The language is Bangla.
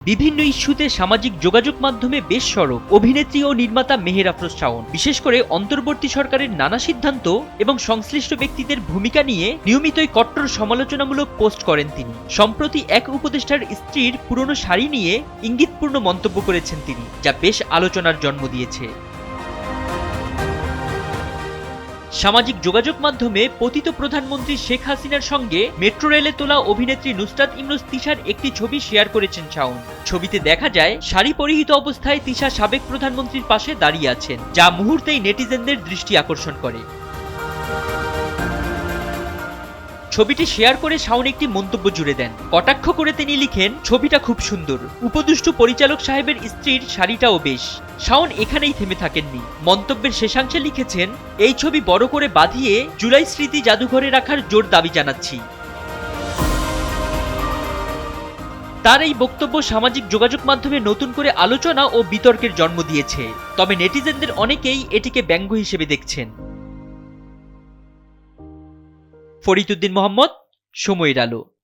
বিভিন্ন ইস্যুতে সামাজিক যোগাযোগ মাধ্যমে বেশ সরব অভিনেত্রী ও নির্মাতা মেহের আফরোজ শাওন বিশেষ করে অন্তর্বর্তী সরকারের নানা সিদ্ধান্ত এবং সংশ্লিষ্ট ব্যক্তিদের ভূমিকা নিয়ে নিয়মিতই কট্টর সমালোচনামূলক পোস্ট করেন তিনি। সম্প্রতি এক উপদেষ্টার স্ত্রীর পুরনো শাড়ি নিয়ে ইঙ্গিতপূর্ণ মন্তব্য করেছেন তিনি, যা বেশ আলোচনার জন্ম দিয়েছে। সামাজিক যোগাযোগ মাধ্যমে পতিত প্রধানমন্ত্রী শেখ হাসিনার সঙ্গে মেট্রো রেলে তোলা অভিনেত্রী নুসরাত ইমরোজ তিশার একটি ছবি শেয়ার করেছেন শাওন। ছবিতে দেখা যায় শাড়ি পরিহিত অবস্থায় তিশা সাবেক প্রধানমন্ত্রীর পাশে দাঁড়িয়ে আছেন, যা মুহূর্তেই নেটিজেনদের দৃষ্টি আকর্ষণ করে। ছবিটি শেয়ার করে শাওন একটি মন্তব্য জুড়ে দেন। কটাক্ষ করে তিনি লিখেন, ছবিটা খুব সুন্দর, উপদুষ্টু পরিচালক সাহেবের স্ত্রীর শাড়িটাও বেশ। শাওন এখানেই থেমে থাকেননি, মন্তব্যের শেষাংশে লিখেছেন, এই ছবি বড় করে বাঁধিয়ে জুলাই স্মৃতি জাদুঘরে রাখার জোর দাবি জানাচ্ছি। তার এই বক্তব্য সামাজিক যোগাযোগ মাধ্যমে নতুন করে আলোচনা ও বিতর্কের জন্ম দিয়েছে, তবে নেটিজেনদের অনেকেই এটিকে ব্যঙ্গ হিসেবে দেখছেন। ফরিদ উদ্দিন মোহাম্মদ, সময়ের আলো।